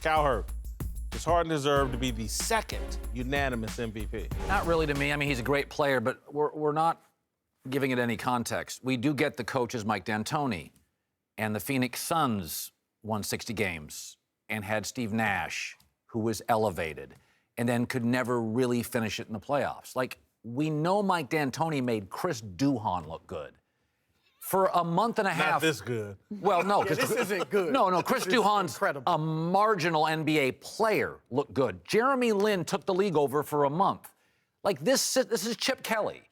Cowherd, does Harden deserve to be the second unanimous MVP? Not really to me. I mean, he's a great player, but we're not giving it any context. We do get the coaches Mike D'Antoni, and the Phoenix Suns won 60 games and had Steve Nash, who was elevated, and then could never really finish it in the playoffs. Like, we know Mike D'Antoni made Chris Duhon look good. For a month and a half. Not this good. Well, no. Yeah, this isn't good. No, Chris Duhon's incredible. A marginal NBA player looked good. Jeremy Lin took the league over for a month. Like, this is Chip Kelly.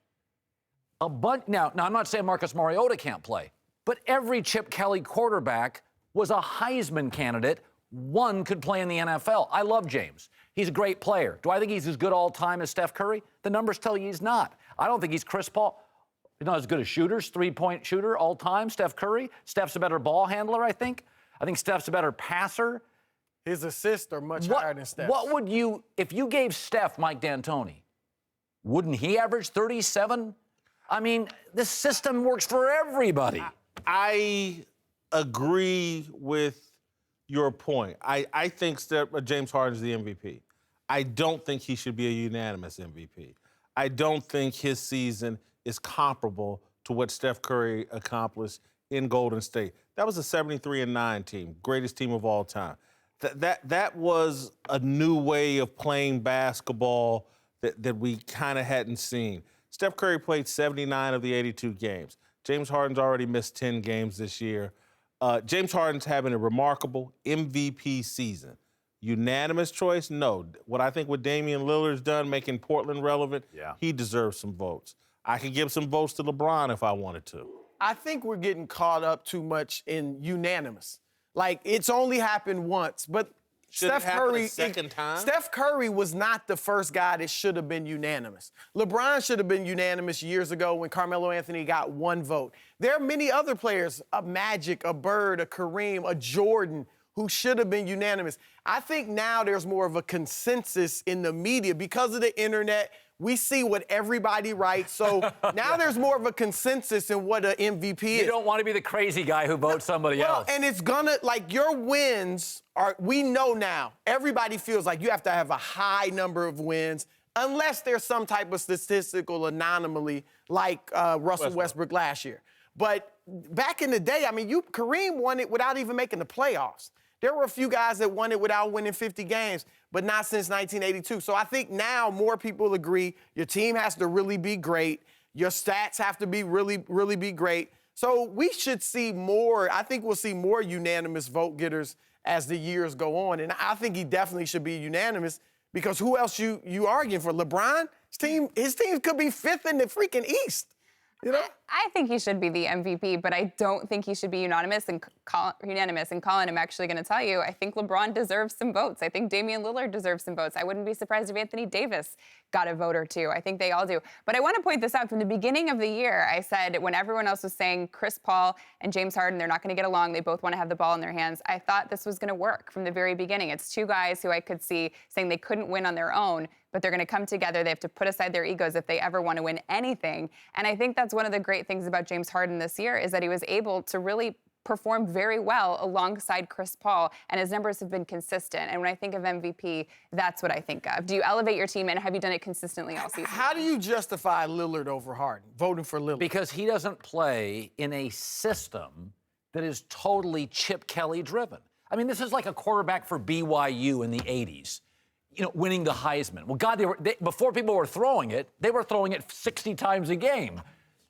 Now, I'm not saying Marcus Mariota can't play, but every Chip Kelly quarterback was a Heisman candidate. One could play in the NFL. I love James. He's a great player. Do I think he's as good all time as Steph Curry? The numbers tell you he's not. I don't think he's Chris Paul. He's not as good as shooters, three-point shooter all time, Steph Curry. Steph's a better ball handler, I think. I think Steph's a better passer. His assists are much higher than Steph. What would you, if you gave Steph Mike D'Antoni, wouldn't he average 37? I mean, this system works for everybody. I agree with your point. I think James Harden's the MVP. I don't think he should be a unanimous MVP. I don't think his season is comparable to what Steph Curry accomplished in Golden State. That was a 73-9 team, greatest team of all time. That was a new way of playing basketball that we kind of hadn't seen. Steph Curry played 79 of the 82 games. James Harden's already missed 10 games this year. James Harden's having a remarkable MVP season. Unanimous choice? No. What I think what Damian Lillard's done, making Portland relevant, he deserves some votes. I could give some votes to LeBron if I wanted to. I think we're getting caught up too much in unanimous. Like, it's only happened once, but Steph Curry, Steph Curry was not the first guy that should have been unanimous. LeBron should have been unanimous years ago when Carmelo Anthony got one vote. There are many other players, a Magic, a Bird, a Kareem, a Jordan, who should have been unanimous. I think now there's more of a consensus in the media because of the internet. We see what everybody writes. So now there's more of a consensus in what an MVP is. You don't want to be the crazy guy who votes somebody else. And it's gonna, like, your wins are, we know now, everybody feels like you have to have a high number of wins unless there's some type of statistical anomaly like Russell Westbrook last year. But back in the day, I mean, Kareem won it without even making the playoffs. There were a few guys that won it without winning 50 games, but not since 1982. So I think now more people agree your team has to really be great. Your stats have to be really be great. So we should see more. I think we'll see more unanimous vote getters as the years go on. And I think he definitely should be unanimous because who else you arguing for? LeBron? His team could be fifth in the freaking East. You know? I think he should be the MVP, but I don't think he should be unanimous. And Colin, I'm actually going to tell you, I think LeBron deserves some votes. I think Damian Lillard deserves some votes. I wouldn't be surprised if Anthony Davis got a vote or two. I think they all do. But I want to point this out. From the beginning of the year, I said when everyone else was saying Chris Paul and James Harden, they're not going to get along. They both want to have the ball in their hands. I thought this was going to work from the very beginning. It's two guys who I could see saying they couldn't win on their own, but they're going to come together. They have to put aside their egos if they ever want to win anything. And I think that's one of the great things about James Harden this year is that he was able to really perform very well alongside Chris Paul, and his numbers have been consistent. And when I think of MVP, that's what I think of. Do you elevate your team, and have you done it consistently all season? How do you justify Lillard over Harden, voting for Lillard? Because he doesn't play in a system that is totally Chip Kelly driven. I mean, this is like a quarterback for BYU in the 80s. You know, winning the Heisman. Well, God, before people were throwing it, they were throwing it 60 times a game.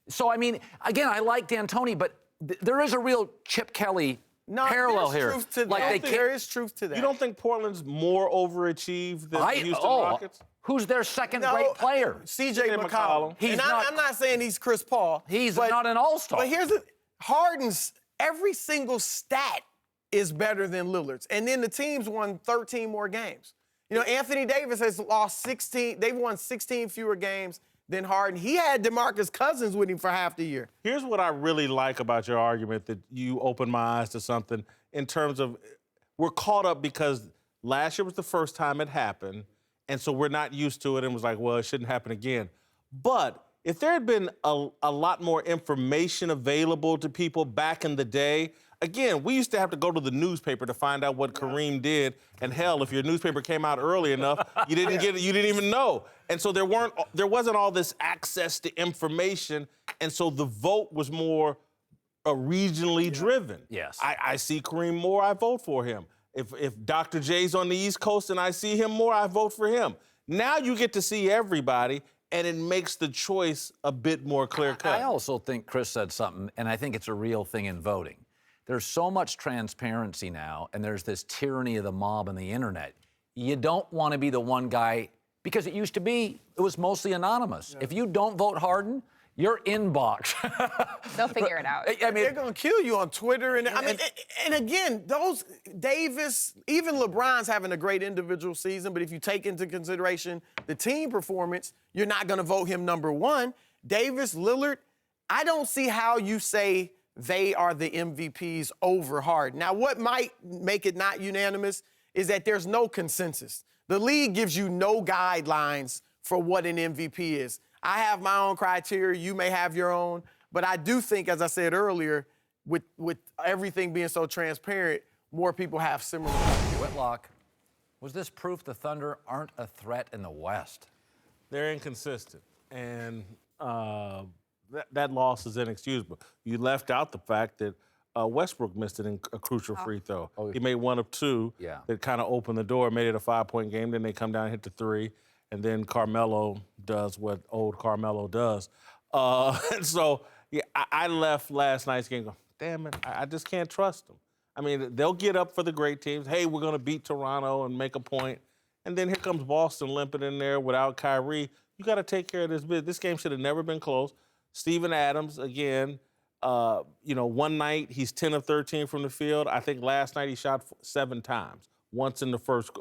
So, I mean, again, I like D'Antoni, but there is a real Chip Kelly parallel here. Truth to that. There is truth to that. You don't think Portland's more overachieved than the Houston Rockets? Who's their second great player? CJ McCollum. I'm not saying he's Chris Paul. He's not an all-star. But here's Harden's every single stat is better than Lillard's. And then the team's won 13 more games. You know, Anthony Davis has lost 16. They've won 16 fewer games than Harden. He had DeMarcus Cousins with him for half the year. Here's what I really like about your argument that you opened my eyes to something in terms of we're caught up because last year was the first time it happened, and so we're not used to it and was like, well, it shouldn't happen again. But if there had been a lot more information available to people back in the day, again, we used to have to go to the newspaper to find out what Kareem did. And hell, if your newspaper came out early enough, you didn't get it, you didn't even know. And so there wasn't all this access to information. And so the vote was more regionally driven. Yes. I see Kareem more, I vote for him. If Dr. J's on the East Coast and I see him more, I vote for him. Now you get to see everybody, and it makes the choice a bit more clear-cut. I also think Chris said something, and I think it's a real thing in voting. There's so much transparency now, and there's this tyranny of the mob and the internet. You don't want to be the one guy, because it used to be, it was mostly anonymous. Yeah. If you don't vote Harden, your inbox. They'll figure it out. I mean, they're going to kill you on Twitter. And again, those Davis, even LeBron's having a great individual season, but if you take into consideration the team performance, you're not going to vote him number one. Davis, Lillard, I don't see how you say they are the MVPs over Harden. Now, what might make it not unanimous is that there's no consensus. The league gives you no guidelines for what an MVP is. I have my own criteria. You may have your own. But I do think, as I said earlier, with everything being so transparent, more people have similar criteria. Whitlock, was this proof the Thunder aren't a threat in the West? They're inconsistent. And that loss is inexcusable. You left out the fact that Westbrook missed a crucial free throw. He made one of two that kind of opened the door, made it a 5-point game. Then they come down and hit the three. And then Carmelo does what old Carmelo does. And so, yeah, I left last night's game going, damn it, I just can't trust them. I mean, they'll get up for the great teams. Hey, we're going to beat Toronto and make a point. And then here comes Boston limping in there without Kyrie. You got to take care of this business. This game should have never been close. Steven Adams, again, one night he's 10 of 13 from the field. I think last night he shot 7 times, once in the fourth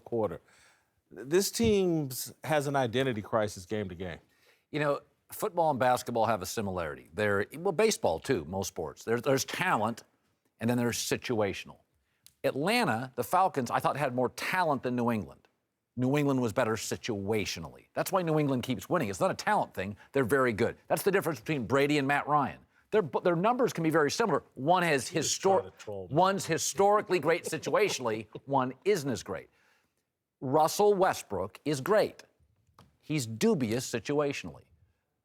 quarter. This team has an identity crisis game to game. You know, football and basketball have a similarity. Baseball too, most sports. There's talent, and then there's situational. Atlanta, the Falcons, I thought had more talent than New England. New England was better situationally. That's why New England keeps winning. It's not a talent thing. They're very good. That's the difference between Brady and Matt Ryan. Their numbers can be very similar. One's historically great situationally. One isn't as great. Russell Westbrook is great. He's dubious situationally.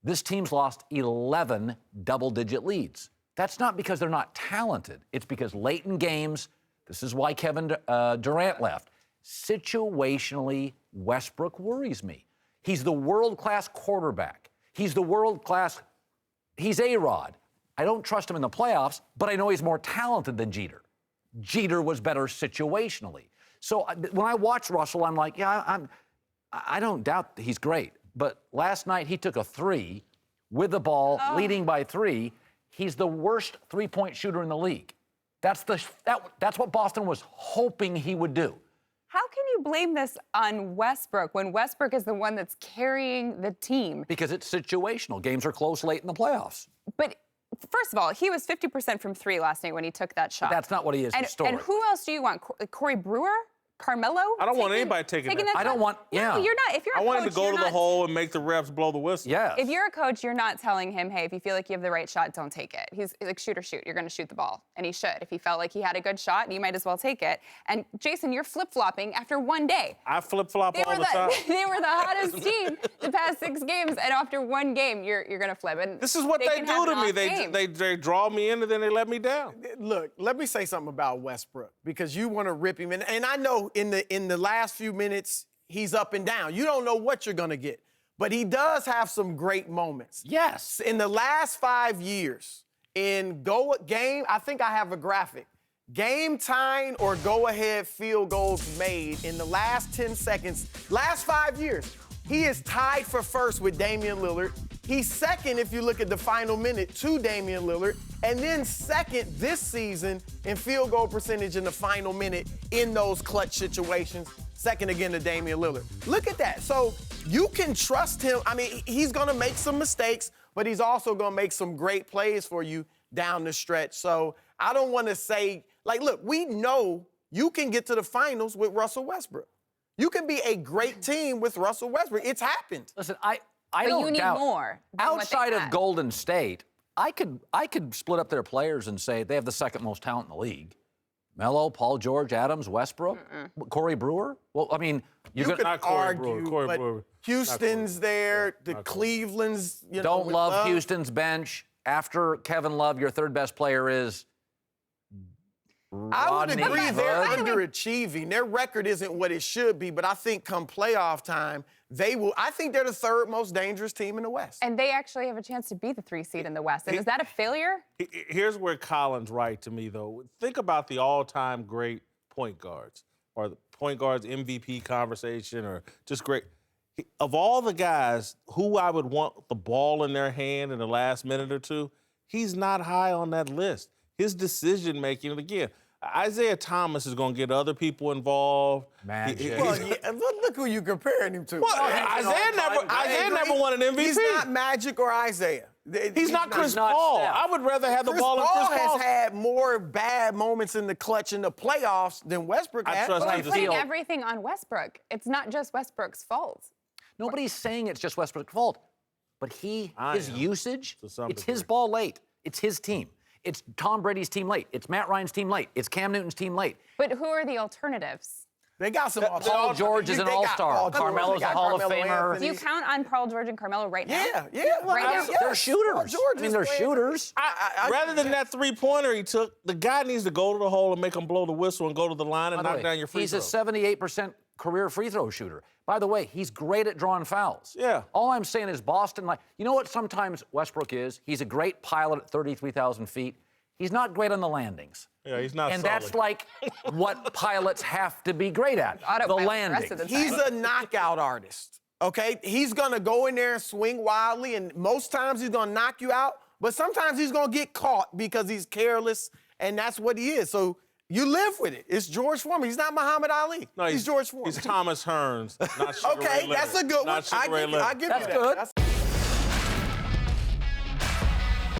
This team's lost 11 double-digit leads. That's not because they're not talented. It's because late in games, this is why Kevin Durant left. Situationally, Westbrook worries me. He's the world-class quarterback. He's A-Rod. I don't trust him in the playoffs, but I know he's more talented than Jeter. Jeter was better situationally. So when I watch Russell, I'm like, I don't doubt he's great. But last night he took a 3 with the ball, leading by 3. He's the worst three-point shooter in the league. That's what Boston was hoping he would do. How can you blame this on Westbrook when Westbrook is the one that's carrying the team? Because it's situational. Games are close late in the playoffs. But first of all, he was 50% from 3 last night when he took that shot. But that's not what he is historically. And who else do you want? Corey Brewer? Carmelo? I don't want anybody taking that. I don't want, No, you're not. If you're a coach, I want him to go to the hole and make the refs blow the whistle. Yes. If you're a coach, you're not telling him, hey, if you feel like you have the right shot, don't take it. He's like, shoot or shoot. You're going to shoot the ball. And he should. If he felt like he had a good shot, you might as well take it. And Jason, you're flip-flopping after one day. I flip-flop all the time. They were the hottest team the past 6 games, and after one game, you're going to flip. And this is what they do to me. They draw me in, and then they let me down. Look, let me say something about Westbrook, because you want to rip him. And I know in the last few minutes, he's up and down. You don't know what you're going to get. But he does have some great moments. Yes. In the last 5 years, in game, I think I have a graphic. Game time or go-ahead field goals made in the last 10 seconds, last 5 years, he is tied for first with Damian Lillard. He's second, if you look at the final minute, to Damian Lillard. And then second this season in field goal percentage in the final minute in those clutch situations. Second again to Damian Lillard. Look at that. So you can trust him. I mean, he's going to make some mistakes, but he's also going to make some great plays for you down the stretch. So I don't want to say, look, we know you can get to the finals with Russell Westbrook. You can be a great team with Russell Westbrook. It's happened. Listen, I but don't you need doubt, more. Outside of Golden State, I could split up their players and say they have the second most talent in the league. Melo, Paul George, Adams, Westbrook, Corey Brewer. Well, I mean, you could not Corey argue, Brewer, but Brewer. Houston's there, the Cleveland's, don't with love Houston's bench. After Kevin Love, your third best player is I would Rodney agree Hood. they're underachieving. Their record isn't what it should be, but I think come playoff time, they will. I think they're the third most dangerous team in the West. And they actually have a chance to be the 3 seed in the West. And is that a failure? Here's where Colin's right to me, though. Think about the all-time great point guards, or the point guards MVP conversation, or just great. Of all the guys who I would want the ball in their hand in the last minute or two, he's not high on that list. His decision-making, and again, Isiah Thomas is going to get other people involved. Magic. Well, yeah, look who you comparing him to. Well, Isiah never won an MVP. He's not Magic or Isaiah. He's not Chris not Paul. Steph. I would rather have the Chris ball in Paul Chris Paul. has had more bad moments in the clutch in the playoffs than Westbrook I has. trust But I we're just putting feel- everything on Westbrook. It's not just Westbrook's fault. Nobody's saying it's just Westbrook's fault, but his usage, to some it's his degree. ball late. It's his team. It's Tom Brady's team late. It's Matt Ryan's team late. It's Cam Newton's team late. But who are the alternatives? They got some Paul George is an all-star. Carmelo's a Hall of Famer. Do you count on Paul George and Carmelo right now? Yeah. Right now? They're shooters. Paul George I mean, is they're playing- shooters. Rather than that three-pointer he took, the guy needs to go to the hole and make him blow the whistle and go to the line and By the knock way, down your free he's throw. a 78% career free throw shooter. By the way, he's great at drawing fouls. Yeah. All I'm saying is Boston, you know what sometimes Westbrook is? He's a great pilot at 33,000 feet. He's not great on the landings. Yeah, he's not And solid. that's like what pilots have to be great at, the Autopilot the landing. rest of the time. He's a knockout artist, okay? He's going to go in there and swing wildly, and most times he's going to knock you out, but sometimes he's going to get caught because he's careless, and that's what he is. So you live with it. It's George Foreman. He's not Muhammad Ali. No, he's George Foreman. He's Thomas Hearns, not Sugar Ray Okay, Leonard. that's a good one. Not Sugar Ray Leonard. I give you That's that. good. That's-